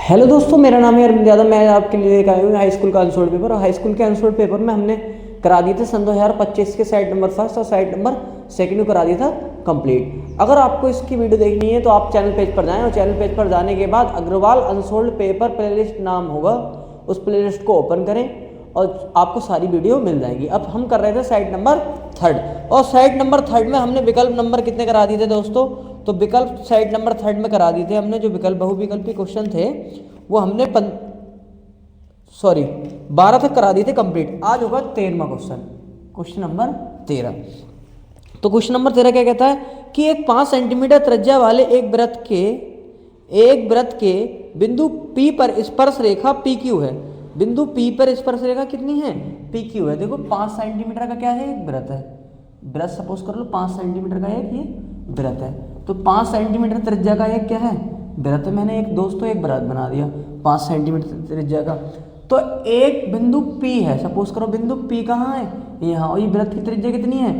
Hello दोस्तों, मेरा नाम है अरविंद यादव। मैं आपके लिए लेकर आया हूँ हाई स्कूल का आंसर पेपर। और हाई स्कूल के आंसर पेपर में हमने करा दिए थे सन 2025 के साइड नंबर फर्स्ट और साइड नंबर सेकंड को करा दिया था कंप्लीट। अगर आपको इसकी वीडियो देखनी है तो आप चैनल पेज पर जाएं और चैनल पेज पर जाने के बाद अग्रवाल अनसोल्ड पेपर प्लेलिस्ट नाम होगा, उस प्लेलिस्ट को ओपन करें और आपको सारी वीडियो मिल जाएंगी। अब हम कर रहे थे साइड नंबर थर्ड, और साइड नंबर थर्ड में हमने विकल्प नंबर कितने करा दिए थे दोस्तों? तो विकल्प साइड नंबर थर्ड में करा दिए थे हमने। जो विकल्प बहुविकल्पी क्वेश्चन थे वो हमने 12 तक करा दिए थे कंप्लीट। आज होगा 13वां क्वेश्चन, क्वेश्चन नंबर 13। तो क्वेश्चन नंबर 13 क्या कहता है कि एक 5 सेंटीमीटर त्रिज्या वाले एक वृत्त के बिंदु P पर स्पर्श रेखा PQ है। बिंदु P पर स्पर्श रेखा कितनी है? PQ है। देखो 5 सेंटीमीटर का क्या है? एक वृत्त है। वृत्त सपोज कर लो 5 सेंटीमीटर का एक ये वृत्त है। तो 5 सेंटीमीटर त्रिज्या का एक क्या है? वृत्त। मैंने एक दोस्तों एक वृत्त बना दिया 5 सेंटीमीटर त्रिज्या का। तो एक बिंदु P है, सपोज करो बिंदु P कहाँ है? यहाँ। और ये वृत्त की त्रिज्या कितनी है?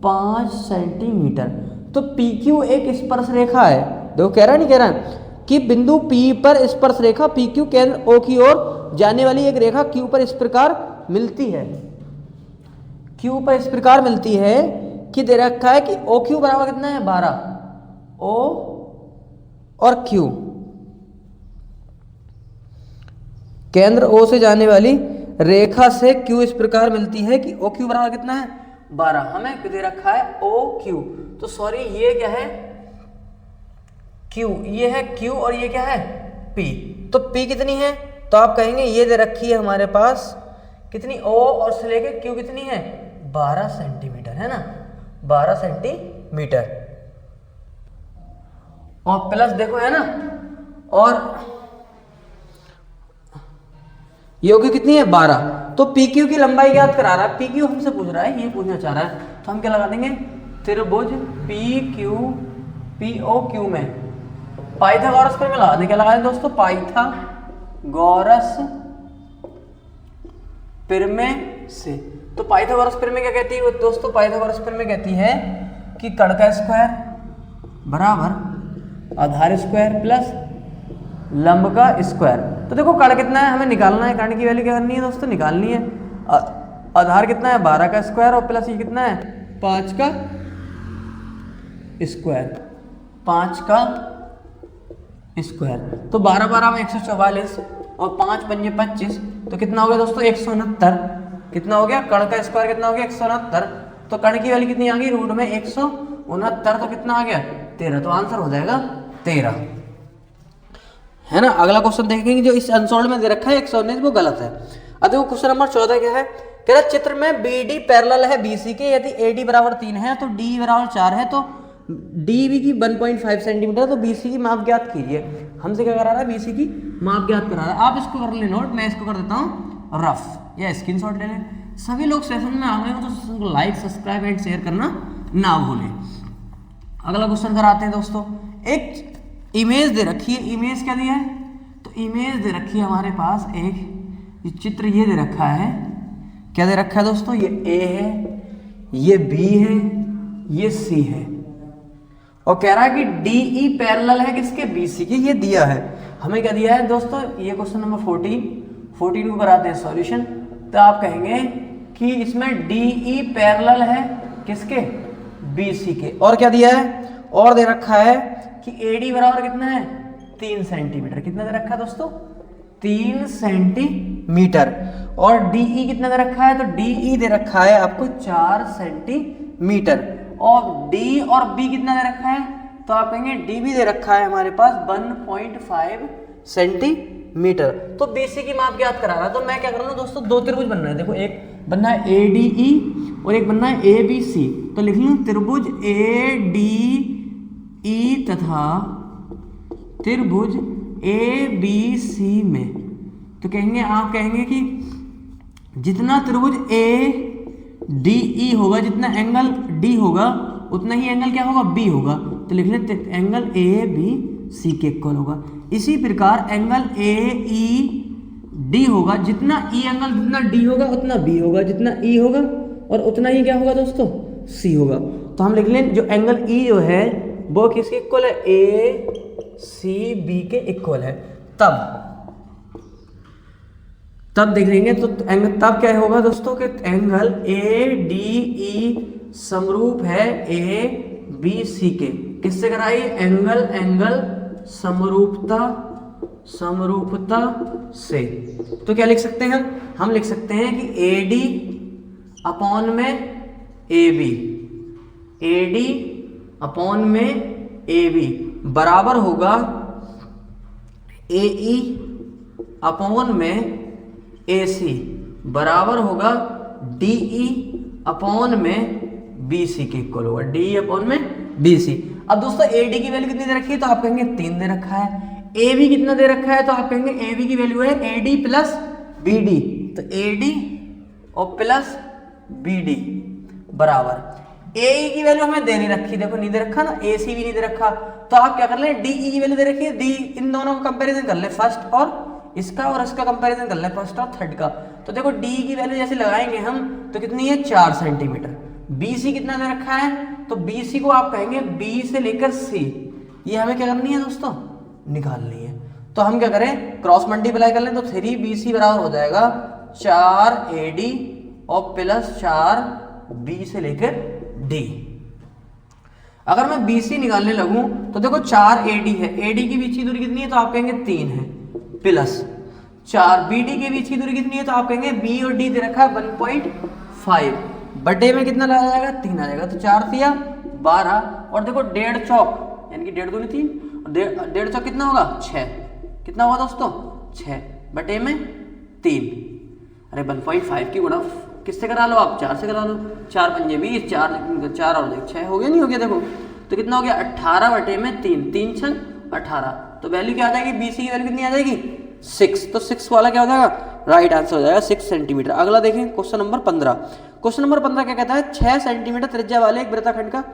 5 सेंटीमीटर। तो PQ एक स्पर्श रेखा है। देखो कह रहा नहीं कह रहा कि बिंदु P पर स्पर्श रेखा PQ केंद्र O की ओर जाने वाली एक रेखा Q पर इस प्रकार मिलती है। Q पर इस प्रकार मिलती है कि दे रखा है कि OQ बराबर कितना है? 12। O और Q, केंद्र O से जाने वाली रेखा से Q इस प्रकार मिलती है कि OQ बराबर कितना है? 12। हमें दे रखा है OQ। तो सॉरी ये क्या है? Q। ये है Q और ये क्या है? P। तो P कितनी है? तो आप कहेंगे ये दे रखी है हमारे पास कितनी? O और से लेके Q कितनी है? 12 सेंटीमीटर है ना, 12 सेंटीमीटर। और प्लस देखो है ना, और ये OQ कितनी है? 12। तो PQ की लंबाई ज्ञात करा रहा है। PQ हमसे पूछ रहा है, ये पूछना चाह रहा है। तो हम क्या लगा देंगे? त्रिभुज PQ POQ में पाइथागोरस प्रमेय लगा दें। क्या लगा दें दोस्तों? पाइथागोरस प्रमेय से। तो पाइथागोरस प्रमेय क्या कहती है दोस्तों? पाइथागोरस प्रमेय कहती है कि कर्ण का स्क्वायर बराबर आधार स्क्वायर प्लस लंब का स्क्वायर। तो देखो कर्ण कितना है हमें निकालना है, कर्ण की वैल्यू क्या करनी है दोस्तों? निकालनी है। आधार कितना है? 12 का स्क्वायर और प्लस ये कितना है? 5 का स्क्वायर, 5 का स्क्वायर। तो 12 12 में 144 और 5 पंजे 25। तो कितना हो गया दोस्तों? 169। कितना हो गया? कर्ण का स्क्वायर कितना हो गया? 169। तो कर्ण की वैल्यू कितनी आ गई? रूट में 169। तो कितना आ गया? 13। तो आंसर हो जाएगा 13 है ना। अगला क्वेश्चन देखेंगे जो इस अनसोल्ड में दे रखा है 119, वो गलत है। अब देखो क्वेश्चन नंबर 14 क्या है? कह रहा चित्र में BD पैरेलल है BC के। यदि AD बराबर 3 है तो D बराबर 4 है तो DB की 1.5 सेंटीमीटर। तो BC की माप ज्ञात कीजिए। हमसे क्या करा रहा है? BC की माप ज्ञात करा रहा है। आप इसको कर ले नोट, मैं इसको कर देता हूँ रफ या स्क्रीनशॉट ले लें। सभी लोग सेशन में आ गए हो तो सेशन को लाइक सब्सक्राइब एंड शेयर करना ना भूलें। अगला क्वेश्चन कराते हैं दोस्तों। एक इमेज दे रखी है। इमेज क्या दिया है? तो इमेज दे रखी है हमारे पास एक चित्र ये दे रखा है। क्या दे रखा है दोस्तों? ये A है, ये B है, ये C है। और कह रहा है कि DE पैरेलल है किसके? BC के। ये दिया है हमें। क्या दिया है दोस्तों? ये क्वेश्चन नंबर 14 को कराते हैं सॉल्यूशन। तो आप कहेंगे कि इसमें DE पैरेलल है किसके? BC के। और क्या दिया है? और दे रखा है कि AD बराबर कितना है? 3 सेंटीमीटर। कितना दे रखा है दोस्तों? 3 सेंटीमीटर। और DE कितना दे रखा है? तो DE दे रखा है आपको 4 सेंटीमीटर। और D और B कितना दे रखा है? तो आप कहेंगे DB दे रखा है हमारे पास 1.5 सेंटीमीटर। तो BC की माप ज्ञात करा रहा है। तो मैं क्या कर रहा हूँ दोस्तों? दो त्रिभुज बन रहे हैं। देखो एक बनना है ADE और एक बनना है ABC। तो लिख लूँ त्रिभुज ADE तथा त्रिभुज ABC में। तो कहेंगे आप कहेंगे कि जितना त्रिभुज ADE होगा, जितना एंगल D होगा उतना ही एंगल क्या होगा? B होगा। तो लिख लेते एंगल ABC के इक्वल होगा। इसी प्रकार एंगल AED होगा, जितना E एंगल जितना D होगा उतना B होगा, जितना E होगा और उतना ही क्या होगा दोस्तों? C होगा। तो हम लिख लें जो एंगल E जो है वो किसके इक्वल है? ACB के इक्वल है। तब देख लेंगे तो एंगल तब क्या होगा दोस्तों कि एंगल ADE समरूप है ABC के। किससे कराई? एंगल समरूपता से। तो क्या लिख सकते हैं हम लिख सकते हैं कि AD अपॉन में AB बराबर होगा AE अपॉन में AC बराबर होगा DE अपॉन में BC के इक्वल होगा, DE अपॉन में BC। अब दोस्तों AD की वैल्यू कितनी दे रखी है? तो आप कहेंगे 3 दे रखा है। AB कितना दे रखा है? तो आप कहेंगे AB की वैल्यू है AD प्लस BD। तो AD और प्लस BD बराबर AE की वैल्यू हमें दे नहीं रखी, देखो नहीं दे रखा ना, AC भी नहीं दे रखा। तो आप क्या कर ले, DE की वैल्यू दे रखी है, D इन दोनों का कंपैरिजन कर ले, फर्स्ट और इसका और इसका कंपैरिजन कर ले, फर्स्ट और थर्ड का। तो देखो DE की वैल्यू जैसे लगाएंगे हम तो कितनी है? 4 सेंटीमीटर। BC कितना दे रखा है? तो BC को आप कहेंगे B से लेकर C, ये हमें क्या करनी है दोस्तों? निकालनी है। तो हम क्या करें, क्रॉस मल्टीप्लाई कर लें तो 3BC बराबर हो जाएगा 4AD और प्लस 4B से लेकर D। अगर मैं BC निकालने लगूं तो देखो 4AD है, AD के बीच की दूरी कितनी है? तो आप कहेंगे 3 है, प्लस 4BD के बीच की दूरी कितनी है? तो आप कहेंगे B और D दे रखा है 1.5 बटे में कितना लगा जाएगा? 3 आ जाएगा। तो 4 तिया 12 और देखो 1.5 चौक यानी कि 1.5 दूनी 3 और 1.5 चौक कितना होगा? 6। कितना होगा दोस्तों? 6 बटे में 3। अरे 1.5 की गुणा किससे करा लो आप? 4 से करा लो। 4 पंजे 20, 4 और 6 हो गया, नहीं हो गया? देखो तो कितना हो गया? 18 बटे में 3, 3 छंग 18। तो वैल्यू क्या आ जाएगी? BC की वैल्यू कितनी आ जाएगी? 6। तो 6 वाला क्या हो जाएगा? राइट आंसर हो जाएगा 6 सेंटीमीटर। अगला देखें क्वेश्चन नंबर 15। क्वेश्चन नंबर 15 क्या कहता है? 6 सेंटीमीटर त्रिज्या वाले एक वृत्तखंड का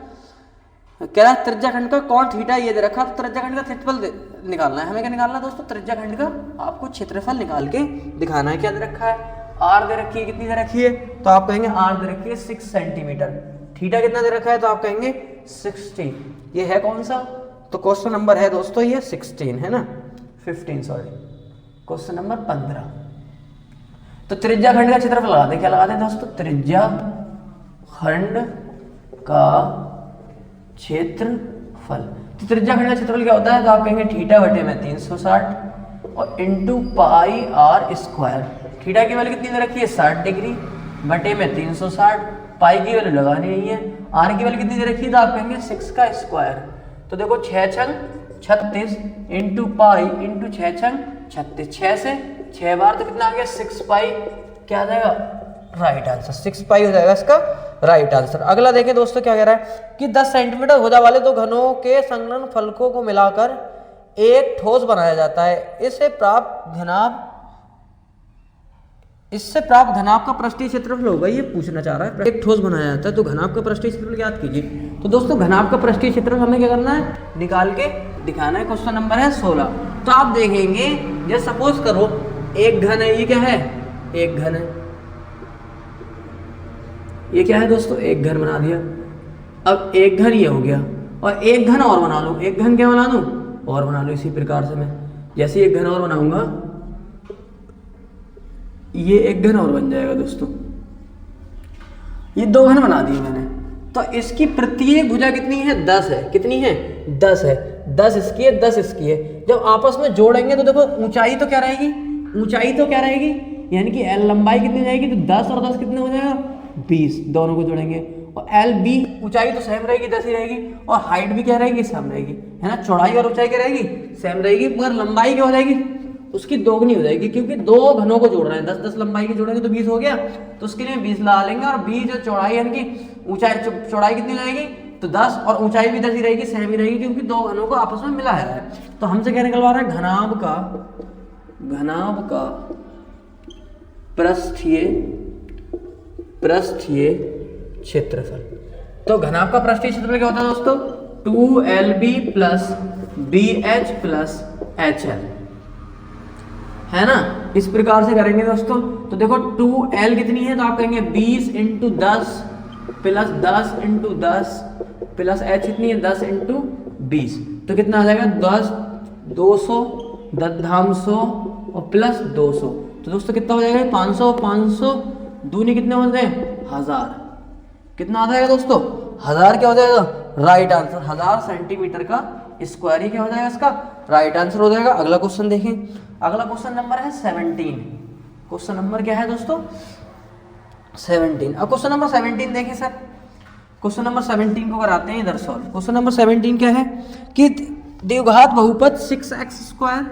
कह रहा है त्रिज्याखंड का कोण थीटा ये दे रखा। तो त्रिज्याखंड का क्षेत्रफल निकालना है। हमें क्या निकालना है दोस्तों? त्रिज्याखंड का आपको क्षेत्रफल निकाल के दिखाना है। क्या दे रखा है? R दे रखी है, कितनी दे रखी है? तो आप कहेंगे R दे रखी है 6 सेंटीमीटर। थीटा कितना दे रखा है? तो आप कहेंगे 16। ये है कौन सा? तो क्वेश्चन नंबर है दोस्तों ये 16 है ना, 15 सॉरी, क्वेश्चन नंबर 15। तो त्रिज्याखंड का क्षेत्रफल लगा दे। क्या लगा दे दोस्तों? त्रिज्याखंड का क्षेत्रफल। तो त्रिज्याखंड का क्षेत्रफल क्या होता है? तो आप कहेंगे थीटा बटे में 360 और into pi r square. Theta की वैल्यू कितनी दे रखी है? 60 डिग्री बटे में 360। पाई की वैल्यू लगानी नहीं है। आर की वैल्यू कितनी दे रखी है? तो आप कहेंगे 6 का स्क्वायर। तो देखो 6 छंग 36 इंटू पाई इंटू 6 छंग 36, 6 से 6 बार तो कितना आ गया? 6 पाई। क्या आ जाएगा? राइट आंसर 6 पाई हो जाएगा इसका राइट आंसर। अगला देखें दोस्तों क्या कह रहा है कि 10 सेंटीमीटर भुजा वाले दो घनों के संलग्न फलकों को मिलाकर एक ठोस बनाया जाता है। इससे प्राप्त घनाभ का पृष्ठीय क्षेत्रफल होगा। ये पूछना चाह रहा है, एक ठोस बनाया जाता है तो घनाभ का पृष्ठीय क्षेत्रफल याद कीजिए। तो दोस्तों घनाभ का पृष्ठीय क्षेत्रफल हमें क्या करना है? निकाल के दिखाना है। क्वेश्चन नंबर है 16। तो आप देखेंगे जैसे सपोज करो एक घन है, ये क्या है? एक घन है। ये क्या है दोस्तों? एक घन बना दिया। अब एक घन ये हो गया और एक घन और बना लो। एक घन क्या बना लूं? और बना लो। इसी प्रकार से मैं जैसे एक घन और बनाऊंगा ये एक घन और बन जाएगा दोस्तों। ये 2 घन बना दिए मैंने। तो इसकी प्रत्येक भुजा कितनी है? 10 है। कितनी है? 10 है। 10 इसकी है, 10 इसकी है। जब आपस में जोड़ेंगे तो देखो ऊंचाई तो क्या रहेगी? ऊंचाई तो क्या रहेगी? यानी कि L लंबाई कितनी जाएगी? तो 10 और 10 कितने हो जाएगा? 20। दोनों को जोड़ेंगे और LB ऊंचाई तो सेम रहेगी, 10 ही रहेगी और हाइट भी क्या रहेगी? सेम रहेगी, है ना। चौड़ाई और ऊंचाई क्या रहेगी? सेम रहेगी, मगर लंबाई क्या हो जाएगी? उसकी दोगुनी हो जाएगी, क्योंकि 2 घनों को जोड़ रहे हैं। 10-10 लंबाई की जोड़ेंगे तो 20 हो गया। तो उसके लिए 20 लगा लेंगे और 20 जो चौड़ाई यानी कि ऊंचाई चौड़ाई कितनी रहेगी? तो 10 और ऊंचाई भी 10 ही रहेगी, सेम ही रहेगी, क्योंकि 2 घनों को आपस में मिला है। तो हमसे क्या निकलवा रहा है? घनाभ का पृष्ठीय क्षेत्रफल। तो घनाभ का पृष्ठीय क्षेत्रफल क्या होता है दोस्तों? 2LB plus BH plus HL, है ना। इस प्रकार से करेंगे दोस्तों। तो देखो 2L कितनी है? तो आप कहेंगे 20 into 10 plus 10 into 10 plus H कितनी है? 10 इंटू 20। तो कितना आ जाएगा? 200 दधांशो और प्लस 200, तो दोस्तों कितना हो जाएगा 500 और 500 दूनी कितने होते हैं 1000, कितना आ जाएगा दोस्तों 1000 क्या हो जाएगा राइट आंसर, 1000 सेंटीमीटर का स्क्वायर ही क्या हो जाएगा इसका राइट आंसर हो जाएगा। अगला क्वेश्चन देखें, अगला क्वेश्चन नंबर है 17, क्वेश्चन नंबर क्या है दोस्तों 17। अब क्वेश्चन नंबर 17 देखें सर, क्वेश्चन नंबर 17 को कराते हैं इधर सॉल्व। क्वेश्चन नंबर 17 क्या है कि द्विघात बहुपद 6x²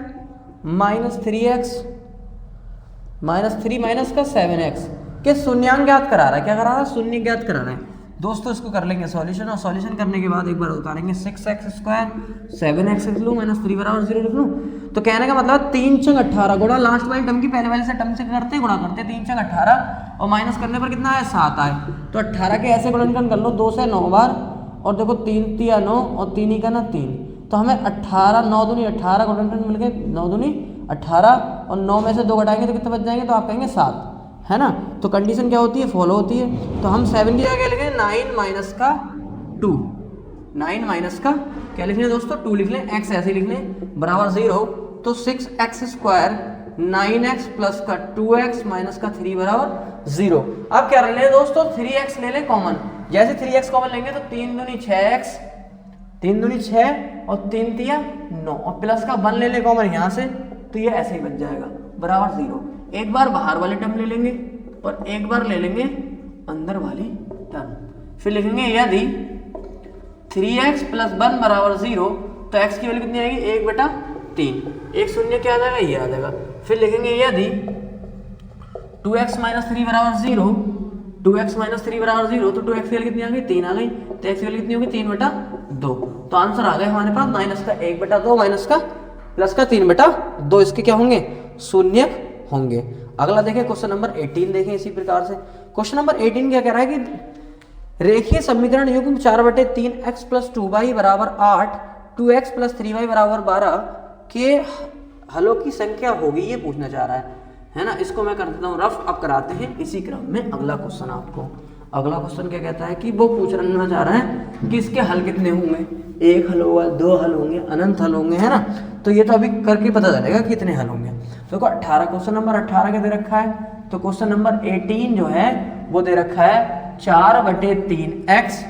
minus 3x minus 3 minus का 7x के शून्यांक ज्ञात करा रहा है, क्या करा रहा है शून्य ज्ञात करा रहा है। दोस्तों इसको कर लेंगे सॉल्यूशन, और सॉल्यूशन करने के बाद एक बार उतारेंगे 6x² 7x लिख लूँ माइनस 3 बराबर 0 लिख लूँ। तो कहने का मतलब 3 × 18 गुणा लास्ट वाली टर्म की पहले वाले से टर्म से करते गुणा करते 3 × 18 और माइनस करने पर कितना है 7 आए। तो 18 के ऐसे गुणनखंड कर लो 2 से 9 बार, और देखो 3 तिया 9 और 3 ही का ना 3, तो हमें 18 9 दूनी 18 गुणनखंड मिल गए 9 दूनी 18 और 9 में से 2 घटाएंगे तो कितने बच जाएंगे, तो आप कहेंगे 7 है ना। तो कंडीशन क्या होती है फॉलो होती है। तो हम 7 की जगह लिखें 9 माइनस का 2, 9 माइनस का क्या लिख लें दोस्तों 2 लिख लें, x ऐसे लिख लें बराबर 0। तो 6x² 9x प्लस का 2x माइनस का 3 बराबर 0। अब क्या ले दोस्तों 3x ले लें कॉमन, जैसे 3x कॉमन लेंगे तो 3 दूनी 6x 3 दूनी 6 और 3 तिया 9 और प्लस का 1 ले लें कॉमन यहाँ से, तो ये ऐसे ही बच जाएगा बराबर 0। एक बार बाहर वाले टर्म ले लेंगे और एक बार ले लेंगे अंदर वाली टर्म, फिर लिखेंगे यदि 3x प्लस 1 बराबर 0 तो x की वैल्यू कितनी आएगी 1/3, एक शून्य क्या आ जाएगा ये आ जाएगा। फिर लिखेंगे यदि 2x माइनस 3 बराबर 0 2x माइनस 3 बराबर 0 तो 2x की वैल्यू कितनी आ गई 3 आ गई, तो x की वैल्यू कितनी होगी 3/2। तो आंसर आ गया हमारे पास माइनस का 1/2 माइनस का प्लस का 3/2, इसके क्या होंगे शून्य होंगे। अगला देखें क्वेश्चन नंबर 18 देखें इसी प्रकार से। क्वेश्चन नंबर 18 क्या कह रहा है कि रेखीय समीकरण युग्म 4/3x प्लस 2y बराबर 8 2x प्लस 3y बराबर 12 के हलों की संख्या होगी, ये पूछना चाह रहा है ना। इसको मैं कर देता हूँ रफ, अब कराते हैं इसी क्रम में अगला क्वेश्चन आपको। अगला क्वेश्चन क्या कहता है कि वो पूछना चाह रहा है कि इसके हल कितने होंगे, 1 हल होगा 2 हल होंगे अनंत हल होंगे है ना। तो ये तो अभी करके पता चलेगा कितने हल होंगे। तो 18 क्वेश्चन नंबर 18 क्या दे रखा है, तो क्वेश्चन नंबर 18 जो है वो दे रखा है 4/3x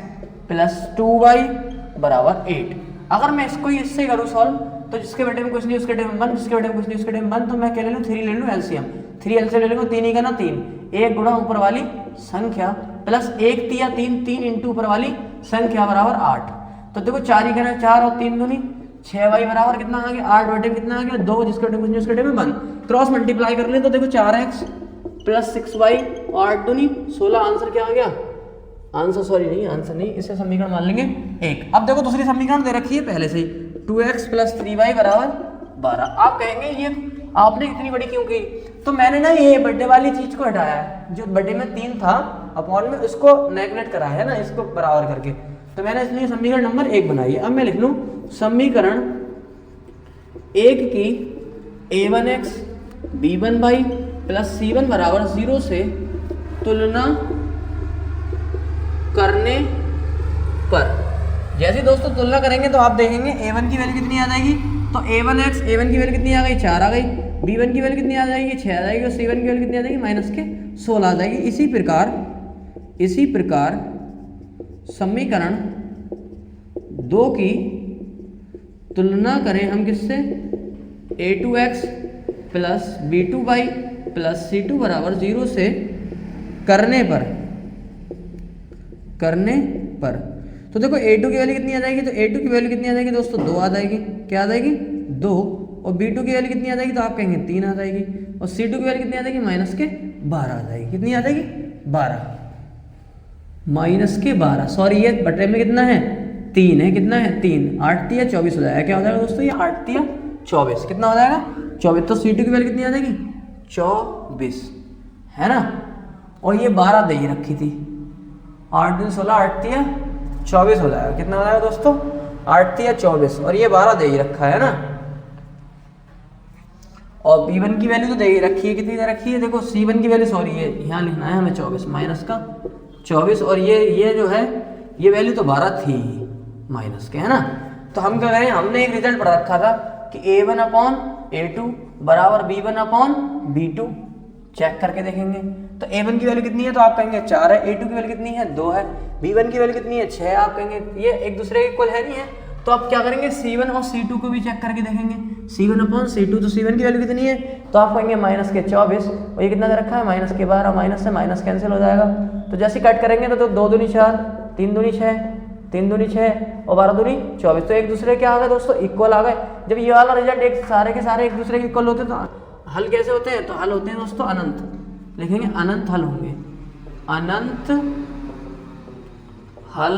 प्लस 2y बराबर 8। अगर मैं इसको इससे करूँ सॉल्व तो जिसके बेटे में कुछ नहीं उसके बेटे में 1, जिसके बेटे में कुछ नहीं उसके बेटे में 1, तो मैं क्या ले लूँ 3 ले लूँ एलसीएम, 3 एलसीएम ले लूँगा 3 ही का ना 3, 1 गुणा ऊपर वाली संख्या प्लस 1 तिया 3 3 इंटू ऊपर वाली संख्या बराबर 8। तो देखो 4 ही का ना 4 और 3 दूनी 6y बराबर कितना आ गया 8 बटे कितना आ गया 2, जिसके बेटे में कुछ नहीं उसके बेटे में 1, क्रॉस मल्टीप्लाई कर ले तो देखो 4x प्लस 6y और 8 दूनी 16, आंसर क्या आ गया आंसर सॉरी नहीं आंसर नहीं, इसे समीकरण मान लेंगे 1। अब देखो दूसरी समीकरण दे रखी है पहले से ही 2x प्लस 3y बराबर 12। आप कहेंगे ये आपने इतनी बड़ी क्यों की, तो मैंने ना ये बर्थडे वाली चीज को हटाया है, जो बर्थडे में 3 था अपॉन में उसको नेगलेक्ट करा है ना, इसको बराबर करके, तो मैंने इसलिए समीकरण नंबर 1 बनाई है। अब मैं लिख लूँ समीकरण 1 की a1x b1y प्लस c1 बराबर 0 से तुलना करने पर, जैसे दोस्तों तुलना करेंगे तो आप देखेंगे a1 की वैल्यू कितनी आ जाएगी, तो a1 की वैल्यू कितनी आ गई 4 आ गई, b1 की वैल्यू कितनी आ जाएगी 6 आ जाएगी और c1 की वैल्यू कितनी आ जाएगी माइनस के 16 आ जाएगी। इसी प्रकार समीकरण 2 की तुलना करें हम किससे a2x plus b2y plus c2 बराबर 0 से करने पर तो देखो a2 की वैल्यू कितनी आ जाएगी, तो a2 की वैल्यू कितनी आ जाएगी दोस्तों 2 आ जाएगी, क्या आ जाएगी 2, और b2 की वैल्यू कितनी आ जाएगी तो आप कहेंगे 3 आ जाएगी, और c2 की वैल्यू कितनी आ जाएगी माइनस के 12 आ जाएगी, कितनी आ जाएगी 12 माइनस के 12, सॉरी ये बटे में कितना है 3 है, कितना है 3, 8 तिया 24 हो जाएगा, क्या हो जाएगा दोस्तों ये 8 तिया 24, कितना हो जाएगा 24, तो c2 की वैल्यू कितनी आ जाएगी 24 है ना, और ये 12 दे ही रखी थी, 8 दिन 16 8 तिया 24 हो जाएगा, कितना हो जाएगा दोस्तों 8 तिया 24, और ये 12 दे ही रखा है ना, और b1 की वैल्यू तो दे ही रखी है, कितनी दे रखी है देखो c1 की वैल्यू सॉरी ये यहाँ लिखना है हमें 24 माइनस का 24, और ये जो है ये वैल्यू तो 12 थी माइनस के है ना। तो हम क्या करें, हमने एक रिजल्ट पढ़ रखा था कि a1 अपॉन A2 बराबर B1 अपॉन B2। चेक करके देखेंगे तो A1 की वैल्यू कितनी है, तो आप कहेंगे 4 है। A2 की वैल्यू कितनी है, 2 है। B1 की वैल्यू कितनी है, 6 है। आप कहेंगे ये एक दूसरे के इक्वल है, नहीं है। तो आप क्या करेंगे, C1 और C2 को भी चेक करके देखेंगे। C1 अपॉन C2, तो C1 की वैल्यू कितनी है, तो आप कहेंगे माइनस के 24 और ये कितना दे रखा है, माइनस के 12। माइनस से माइनस कैंसिल हो जाएगा। तो जैसे कट करेंगे तो 2 दूनी 4, 3 दूनी 6, 3 दूनी 6 और 12 दूनी 24। तो एक दूसरे क्या आ गए दोस्तों, इक्वल आ गए। जब ये वाला रिजल्ट एक सारे के सारे एक दूसरे के इक्वल होते हैं तो हल कैसे होते हैं, तो हल होते हैं दोस्तों अनंत। लिखेंगे अनंत हल होंगे, अनंत हल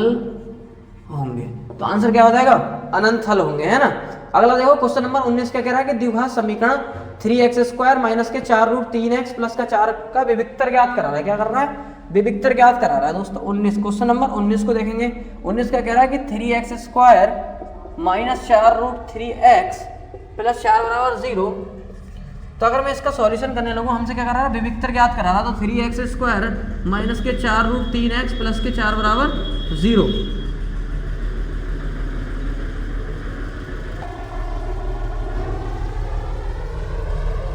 होंगे। तो आंसर क्या हो जाएगा, अनंत हल होंगे, है ना। अगला देखो क्वेश्चन नंबर 19 क्या कह रहा है कि द्विघात समीकरण 3x² माइनस के 4 रूट 3x प्लस का 4 का विविक्तर ज्ञात करा रहा है। क्या कर रहा है, विविक्तर ज्ञात करा रहा है दोस्तों। 19 क्वेश्चन नंबर 19 को देखेंगे। 19 क्या कह रहा है कि 3x² minus 4 root 3x plus 4 बराबर 0। तो अगर मैं इसका सॉल्यूशन करने लगूँ, हमसे क्या कर रहा है, विविक्तर ज्ञात करा रहा है। तो 3x² माइनस के 4 रूट 3x प्लस के 4 बराबर 0।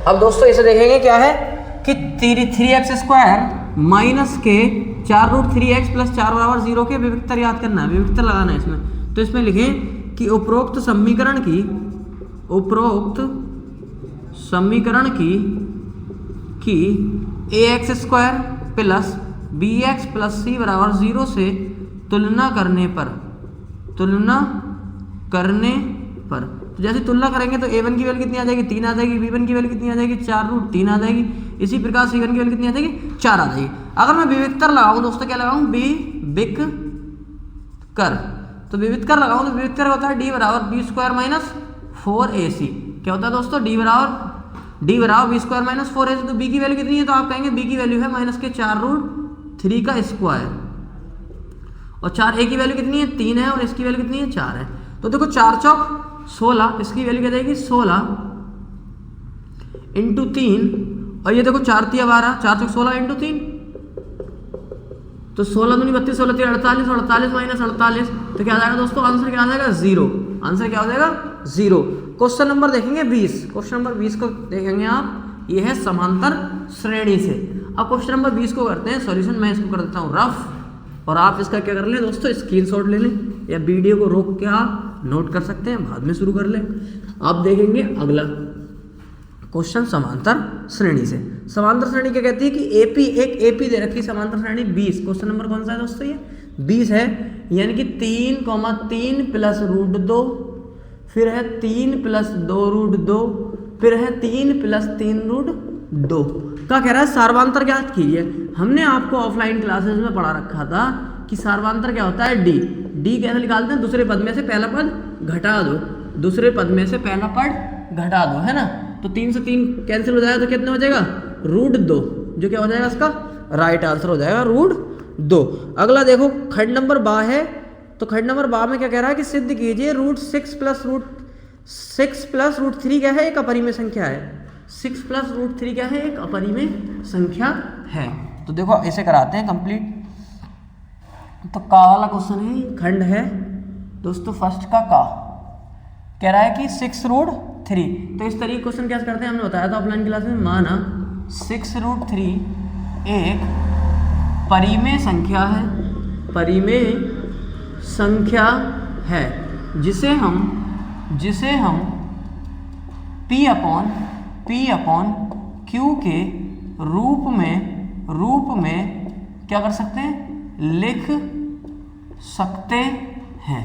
अब दोस्तों इसे देखेंगे क्या है कि 3x² माइनस के 4 रूट 3x प्लस 4 बराबर 0 के विविक्तर याद करना है, विविक्तर लगाना है इसमें। तो इसमें लिखें कि उपरोक्त समीकरण की ax² plus bx plus c बराबर 0 से तुलना करने पर तो जैसे तुलना करेंगे तो a1 की वैल्यू कितनी आ जाएगी, 3 आ जाएगी। b1 की वैल्यू कितनी आ जाएगी, 4 रूट 3 आ जाएगी। इसी प्रकार c1 की वैल्यू कितनी आ जाएगी, 4 आ जाएगी। अगर मैं विविक्तर लगाऊं दोस्तों, क्या लगाऊं, विविक कर। तो विविक्तर लगाऊं तो विविक्तर होता है d बराबर b² माइनस 4ac। क्या होता है दोस्तों, d बराबर b² माइनस 4ac। तो b की वैल्यू कितनी है, तो आप कहेंगे b की वैल्यू है माइनस के 4 रूट 3 का स्क्वायर और 4a की वैल्यू कितनी है, 3 है और इसकी वैल्यू कितनी है, 4 है। तो देखो 4 चौक 16, इसकी वैल्यू क्या जाएगी 16 इंटू 3 और ये देखो 4 तिया 12, 4 चौक 16 इंटू 3 तो 16 दूनी 32, 16 तिया 48, 48 माइनस 48 तो क्या आ जाएगा दोस्तों, आंसर क्या आ जाएगा 0। आंसर क्या हो जाएगा 0। क्वेश्चन नंबर देखेंगे 20। क्वेश्चन नंबर 20 को देखेंगे आप, ये है समांतर श्रेणी से। अब क्वेश्चन नंबर 20 को करते हैं सॉल्यूशन। मैं इसको कर देता हूँ रफ और आप इसका क्या कर लें दोस्तों, स्क्रीनशॉट ले लें या वीडियो को रोक के आप नोट कर सकते हैं, बाद में शुरू कर लें। आप देखेंगे अगला क्वेश्चन समांतर श्रेणी से। समांतर श्रेणी क्या कहती है कि एपी, एक एपी दे रखी समांतर श्रेणी 20। क्वेश्चन नंबर कौन सा है दोस्तों, ये 20 है। यानी कि 3,3 प्लस रूट 2, फिर है 3 प्लस 2 रूट 2, फिर है 3 प्लस 3 रूट 2 का कह रहा है सार्वांतर ज्ञात कीजिए। हमने आपको ऑफलाइन क्लासेस में पढ़ा रखा था कि सार्वांतर क्या होता है, डी कैसे निकालते हैं, दूसरे पद में से पहला पद घटा दो, दूसरे पद में से पहला पद घटा दो, है ना। तो 3 से 3 कैंसिल हो जाएगा तो कितना हो जाएगा, रूट 2, जो क्या हो जाएगा इसका राइट आंसर हो जाएगा रूट 2। अगला देखो खंड नंबर 12 है। तो खंड नंबर 12 में क्या कह रहा है कि सिद्ध कीजिए रूट 6 प्लस रूट 3 क्या है, एक अपरिमेय संख्या है। 6 प्लस रूट 3 क्या है, एक अपरिमेय संख्या है। तो देखो इसे कराते हैं कंप्लीट। तो का वाला क्वेश्चन है, खंड है दोस्तों फर्स्ट का का, कह रहा है कि 6 रूट 3। तो इस तरीके क्वेश्चन क्या करते हैं, हमने बताया था ऑफलाइन क्लास में। माना 6 रूट 3 एक परिमेय संख्या है, परिमेय संख्या है जिसे हम P अपॉन Q के रूप में क्या कर सकते हैं, लिख सकते हैं।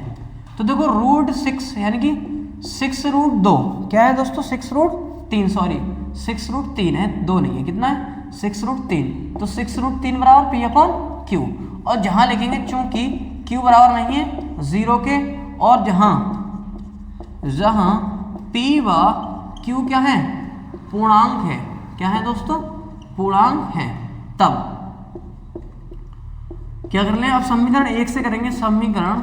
तो देखो रूट 6 यानी कि 6 रूट 2 क्या है दोस्तों, 6 रूट 3, सॉरी 6 रूट 3 है, 2 नहीं है, कितना है 6 रूट 3। तो 6 रूट 3 बराबर P अपॉन Q। और जहां लिखेंगे चूंकि Q बराबर नहीं है 0 के, और जहां P व Q क्या है, पूर्णांक है। क्या है दोस्तों, पूर्णांक है। तब क्या कर लें, अब समीकरण 1 से करेंगे। समीकरण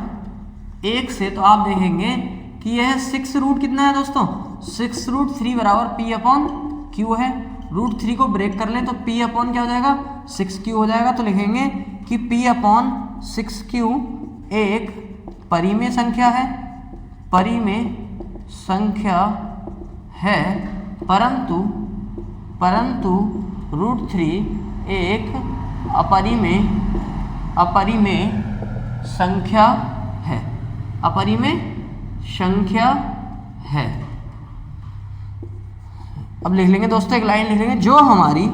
1 से तो आप देखेंगे कि यह 6 रूट कितना है दोस्तों, 6 रूट 3 बराबर P अपॉन Q है। रूट 3 को ब्रेक कर लें तो P अपॉन क्या हो जाएगा, 6Q हो जाएगा। तो लिखेंगे कि P अपॉन 6Q एक परिमेय संख्या है, परिमेय संख्या है परंतु √3 एक अपरिमेय संख्या है, अपरिमेय संख्या है। अब लिख लेंगे दोस्तों, एक लाइन लिख लेंगे, जो हमारी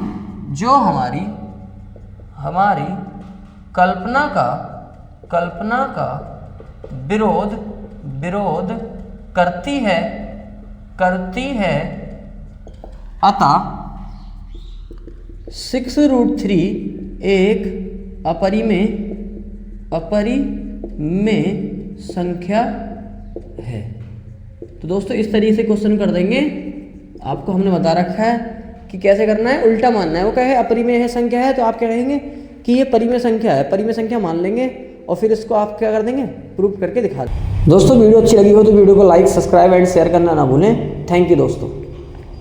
कल्पना का विरोध करती है अतः 6√3 एक अपरिमेय संख्या है। तो दोस्तों इस तरीके से क्वेश्चन कर देंगे। आपको हमने बता रखा है कि कैसे करना है, उल्टा मानना है। वो क्या है, अपरिमेय है संख्या है, तो आप क्या कहेंगे कि ये परिमेय संख्या है, परिमेय संख्या मान लेंगे और फिर इसको आप क्या कर देंगे, प्रूफ करके दिखा देंगे। दोस्तों वीडियो अच्छी लगी हो तो वीडियो को लाइक, सब्सक्राइब एंड शेयर करना ना भूलें। थैंक यू दोस्तों।